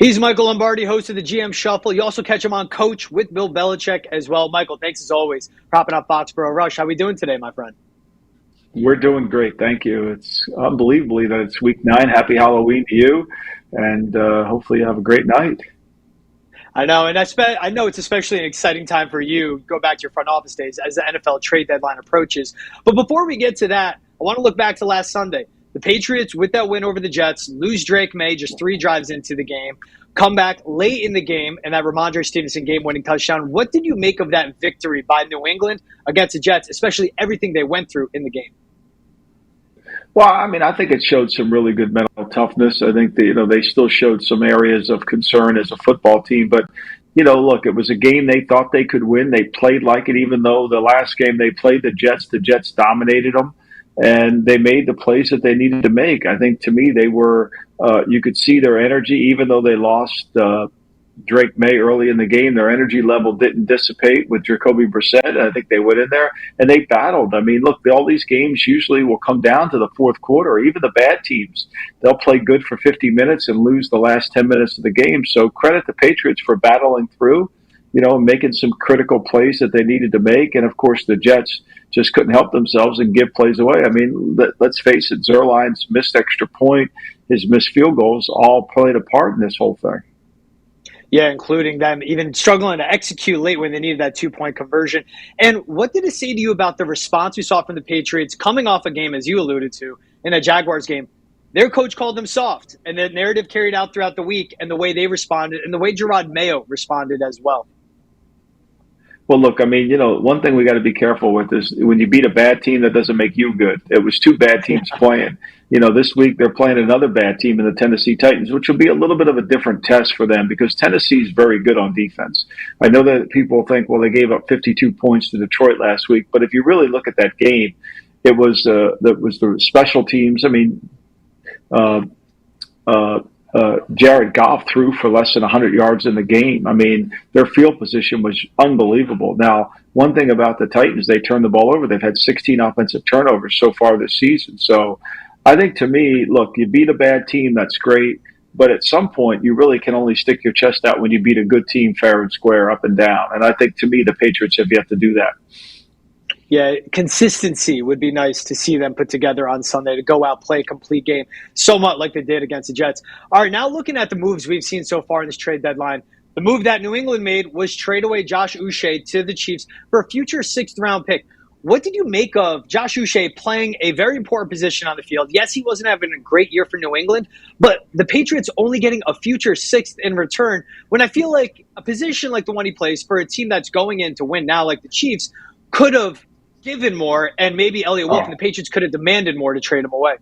He's Michael Lombardi, host of the GM Shuffle. You also catch him on Coach with Bill Belichick as well. Michael, thanks as always for hopping up Foxborough Rush. How are we doing today, my friend? We're doing great, thank you. It's unbelievably that it's week 9. Happy Halloween to you, and hopefully you have a great night. I know, and I know it's especially an exciting time for you. Go back to your front office days as the NFL trade deadline approaches. But before we get to that, I want to look back to last Sunday. The Patriots, with that win over the Jets, lose Jerod Mayo just 3 drives into the game, come back late in the game, and that Ramondre Stevenson game-winning touchdown. What did you make of that victory by New England against the Jets, especially everything they went through in the game? Well, I mean, I think it showed some really good mental toughness. I think they still showed some areas of concern as a football team, but look, it was a game they thought they could win. They played like it, even though the last game they played the Jets dominated them, and they made the plays that they needed to make. I think to me they were, you could see their energy, even though they lost Jerod Mayo early in the game. Their energy level didn't dissipate with Jacoby Brissett. I think they went in there and they battled. I mean, look, all these games usually will come down to the fourth quarter. Even the bad teams, they'll play good for 50 minutes and lose the last 10 minutes of the game. So credit the Patriots for battling through, making some critical plays that they needed to make. And of course, the Jets just couldn't help themselves and give plays away. I mean, let's face it, Zerline's missed extra point, his missed field goals all played a part in this whole thing. Yeah, including them even struggling to execute late when they needed that 2-point conversion. And what did it say to you about the response we saw from the Patriots coming off a game, as you alluded to, in a Jaguars game? Their coach called them soft, and the narrative carried out throughout the week, and the way they responded, and the way Jerod Mayo responded as well. Well, look, I mean, one thing we got to be careful with is when you beat a bad team, that doesn't make you good. It was 2 bad teams playing. This week they're playing another bad team in the Tennessee Titans, which will be a little bit of a different test for them because Tennessee is very good on defense. I know that people think, well, they gave up 52 points to Detroit last week, but if you really look at that game, it was the special teams. I mean, Jared Goff threw for less than 100 yards in the game. I mean, their field position was unbelievable. Now, one thing about the Titans, they turned the ball over. They've had 16 offensive turnovers so far this season. So I think to me, look, you beat a bad team, that's great. But at some point, you really can only stick your chest out when you beat a good team fair and square up and down. And I think to me, the Patriots have yet to do that. Yeah, consistency would be nice to see them put together on Sunday to go out, play a complete game, so much like they did against the Jets. All right, now looking at the moves we've seen so far in this trade deadline, the move that New England made was trade away Josh Uche to the Chiefs for a future 6th-round pick. What did you make of Josh Uche playing a very important position on the field? Yes, he wasn't having a great year for New England, but the Patriots only getting a future 6th in return when I feel like a position like the one he plays for a team that's going in to win now like the Chiefs could have given more, and maybe Elliott Wolf and the Patriots could have demanded more to trade him away.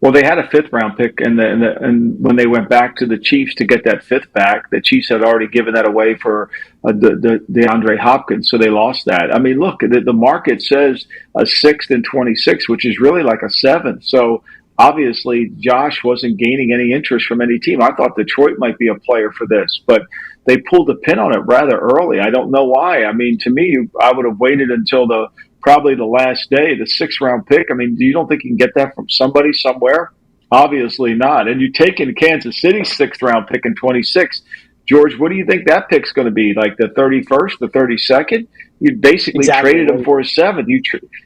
Well, they had a 5th-round pick, and when they went back to the Chiefs to get that 5th back, the Chiefs had already given that away for the DeAndre Hopkins, so they lost that. I mean, look, the market says a 6th and 26, which is really like a 7th. So obviously, Josh wasn't gaining any interest from any team. I thought Detroit might be a player for this, but they pulled the pin on it rather early. I don't know why. I mean, to me, I would have waited until probably the last day, the 6th-round pick. I mean, you don't think you can get that from somebody somewhere? Obviously not. And you take in Kansas City's 6th-round pick in 26. George, what do you think that pick's going to be? Like the 31st, the 32nd? You basically traded him for a 7th.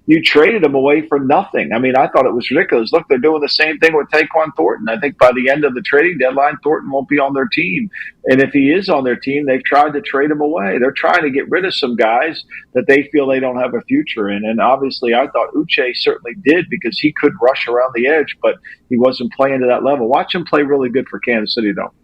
You traded him away for nothing. I mean, I thought it was ridiculous. Look, they're doing the same thing with Tyquan Thornton. I think by the end of the trading deadline, Thornton won't be on their team. And if he is on their team, they've tried to trade him away. They're trying to get rid of some guys that they feel they don't have a future in. And obviously, I thought Uche certainly did because he could rush around the edge, but he wasn't playing to that level. Watch him play really good for Kansas City, though.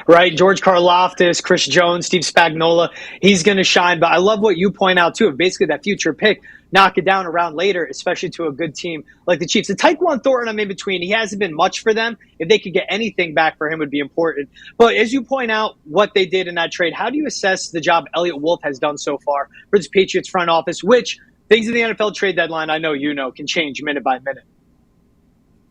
Right, George Karlaftis, Chris Jones, Steve Spagnuolo, he's going to shine. But I love what you point out, too, of basically that future pick, knock it down around later, especially to a good team like the Chiefs. The Tyquan Thornton, I'm in between. He hasn't been much for them. If they could get anything back for him, would be important. But as you point out what they did in that trade, how do you assess the job Elliott Wolf has done so far for this Patriots front office, which things in the NFL trade deadline, I know you know, can change minute by minute?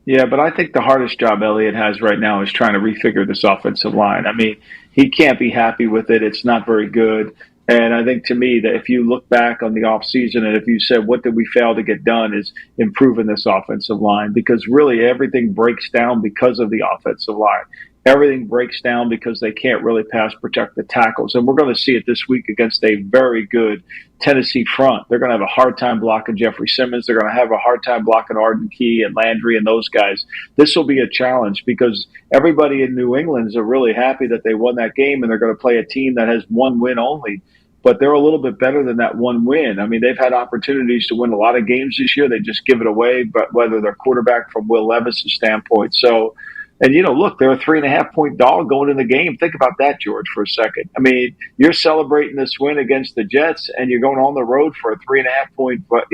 Yeah, but I think the hardest job Elliott has right now is trying to refigure this offensive line. I mean, he can't be happy with it. It's not very good. And I think to me that if you look back on the offseason and if you said, what did we fail to get done is improving this offensive line, because really everything breaks down because of the offensive line. everything breaks down because they can't really pass protect the tackles. And we're going to see it this week against a very good Tennessee front. They're going to have a hard time blocking Jeffrey Simmons. They're going to have a hard time blocking Arden Key and Landry and those guys. This will be a challenge because everybody in New England is really happy that they won that game, and they're going to play a team that has one win only. But they're a little bit better than that one win. I mean, they've had opportunities to win a lot of games this year. They just give it away, but whether they're quarterback from Will Levis' standpoint. So, and, look, they're a 3.5-point dog going in the game. Think about that, George, for a second. I mean, you're celebrating this win against the Jets, and you're going on the road for a 3.5-point, but,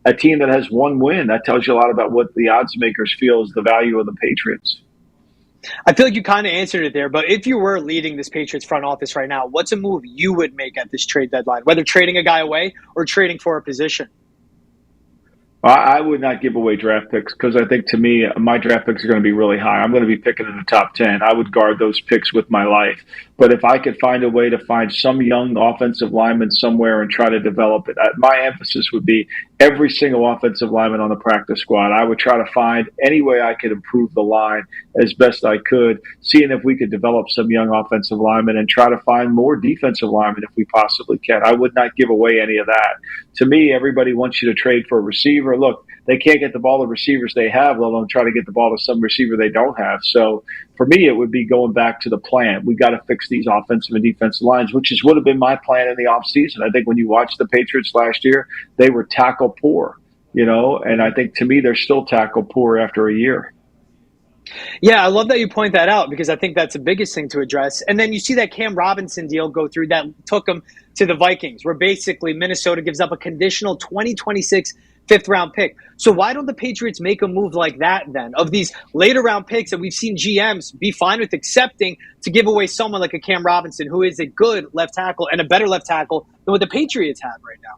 a team that has one win. That tells you a lot about what the odds makers feel is the value of the Patriots. I feel like you kind of answered it there, but if you were leading this Patriots front office right now, what's a move you would make at this trade deadline, whether trading a guy away or trading for a position? I would not give away draft picks because I think, to me, my draft picks are going to be really high. I'm going to be picking in the top 10. I would guard those picks with my life. But if I could find a way to find some young offensive lineman somewhere and try to develop it, my emphasis would be every single offensive lineman on the practice squad. I would try to find any way I could improve the line as best I could, seeing if we could develop some young offensive linemen and try to find more defensive linemen if we possibly can. I would not give away any of that. To me, everybody wants you to trade for a receiver. Look, they can't get the ball to receivers they have, let alone try to get the ball to some receiver they don't have. So for me, it would be going back to the plan. We got to fix these offensive and defensive lines, which would have been my plan in the offseason. I think when you watch the Patriots last year, they were tackle poor, and I think, to me, they're still tackle poor after a year. Yeah, I love that you point that out because I think that's the biggest thing to address. And then you see that Cam Robinson deal go through that took him to the Vikings, where basically Minnesota gives up a conditional 2026 fifth-round pick. So why don't the Patriots make a move like that then, of these later-round picks that we've seen GMs be fine with accepting to give away someone like a Cam Robinson, who is a good left tackle and a better left tackle than what the Patriots have right now?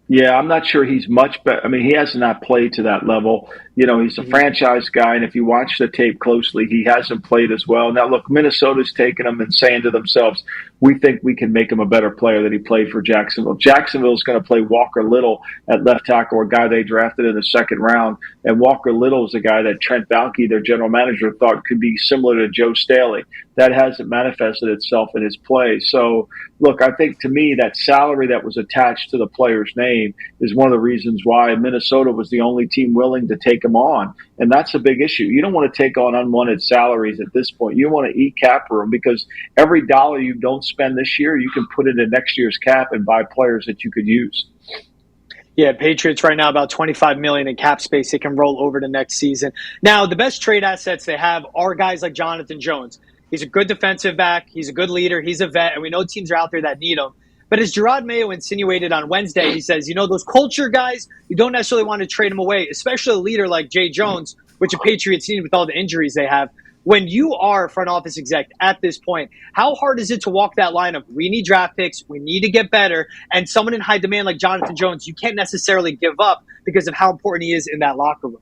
Yeah, I'm not sure he's much better. I mean, he has not played to that level. He's a franchise guy, and if you watch the tape closely, he hasn't played as well. Now, look, Minnesota's taking him and saying to themselves, we think we can make him a better player than he played for Jacksonville. Jacksonville's going to play Walker Little at left tackle, a guy they drafted in the second round, and Walker Little is a guy that Trent Baalke, their general manager, thought could be similar to Joe Staley. That hasn't manifested itself in his play. So, look, I think, to me, that salary that was attached to the player's name is one of the reasons why Minnesota was the only team willing to take him on. And that's a big issue. You don't want to take on unwanted salaries at this point. You want to eat cap room because every dollar you don't spend this year, you can put it in next year's cap and buy players that you could use. Yeah, Patriots right now about $25 million in cap space they can roll over to next season. Now, the best trade assets they have are guys like Jonathan Jones. He's a good defensive back. He's a good leader. He's a vet, and we know teams are out there that need him. But as Jerod Mayo insinuated on Wednesday, he says, those culture guys, you don't necessarily want to trade them away, especially a leader like Jay Jones, which the Patriots need with all the injuries they have. When you are a front office exec at this point, how hard is it to walk that line of we need draft picks, we need to get better, and someone in high demand like Jonathan Jones, you can't necessarily give up because of how important he is in that locker room?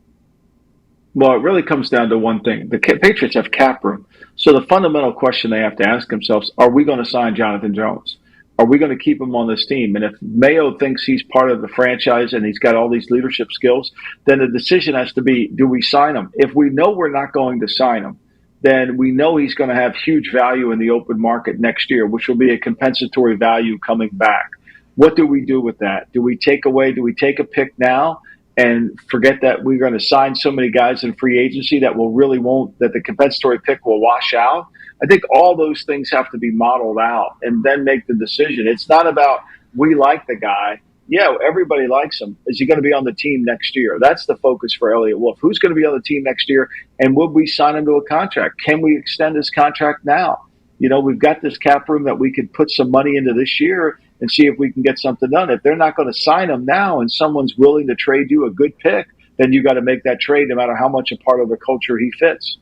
Well, it really comes down to one thing. The Patriots have cap room. So the fundamental question they have to ask themselves, are we going to sign Jonathan Jones? Are we going to keep him on this team? And if Mayo thinks he's part of the franchise and he's got all these leadership skills, then the decision has to be, do we sign him? If we know we're not going to sign him, then we know he's going to have huge value in the open market next year, which will be a compensatory value coming back. What do we do with that? Do we take a pick now and forget that we're going to sign so many guys in free agency that that the compensatory pick will wash out? I think all those things have to be modeled out and then make the decision. It's not about we like the guy. Yeah, everybody likes him. Is he going to be on the team next year? That's the focus for Elliott Wolf. Who's going to be on the team next year? And would we sign him to a contract? Can we extend his contract now? We've got this cap room that we could put some money into this year and see if we can get something done. If they're not going to sign him now and someone's willing to trade you a good pick, then you got to make that trade no matter how much a part of the culture he fits.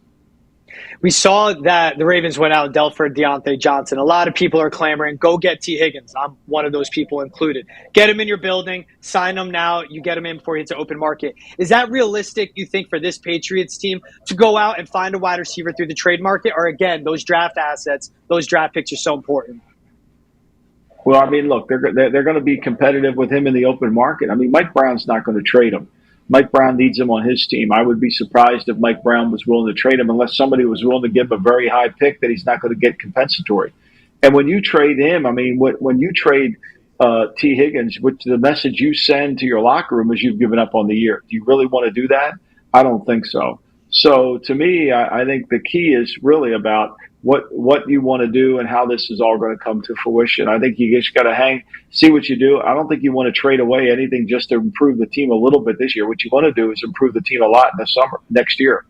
We saw that the Ravens went out and dealt for Deontay Johnson. A lot of people are clamoring, go get T. Higgins. I'm one of those people included. Get him in your building, sign him now. You get him in before he hits the open market. Is that realistic, you think, for this Patriots team to go out and find a wide receiver through the trade market? Or again, those draft assets, those draft picks are so important? Well, I mean, look, they're going to be competitive with him in the open market. I mean, Mike Brown's not going to trade him. Mike Brown needs him on his team. I would be surprised if Mike Brown was willing to trade him unless somebody was willing to give a very high pick that he's not going to get compensatory. And when you trade him, I mean, when you trade T. Higgins, which the message you send to your locker room is you've given up on the year. Do you really want to do that? I don't think so. So to me, I think the key is really about what you want to do and how this is all going to come to fruition. I think you just got to see what you do. I don't think you want to trade away anything just to improve the team a little bit this year. What you want to do is improve the team a lot in the summer next year.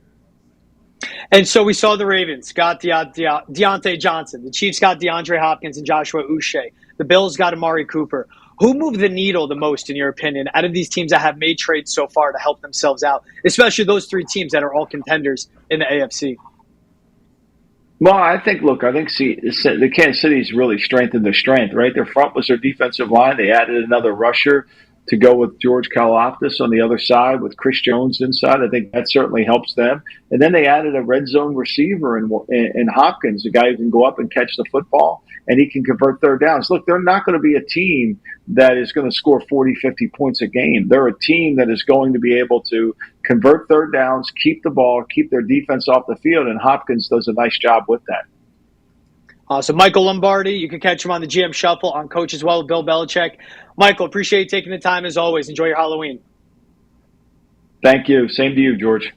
And so we saw the Ravens got Deontay Johnson. The Chiefs got DeAndre Hopkins and Joshua Uche. The Bills got Amari Cooper. Who moved the needle the most, in your opinion, out of these teams that have made trades so far to help themselves out, especially those three teams that are all contenders in the AFC? Well, I think the Kansas City's really strengthened their strength, right? Their front was their defensive line. They added another rusher to go with George Karlaftis on the other side with Chris Jones inside. I think that certainly helps them. And then they added a red zone receiver in Hopkins, a guy who can go up and catch the football, and he can convert third downs. Look, they're not going to be a team that is going to score 40, 50 points a game. They're a team that is going to be able to convert third downs, keep the ball, keep their defense off the field, and Hopkins does a nice job with that. So Michael Lombardi, you can catch him on the GM Shuffle on Coach as well with Bill Belichick. Michael, appreciate you taking the time as always. Enjoy your Halloween. Thank you. Same to you, George.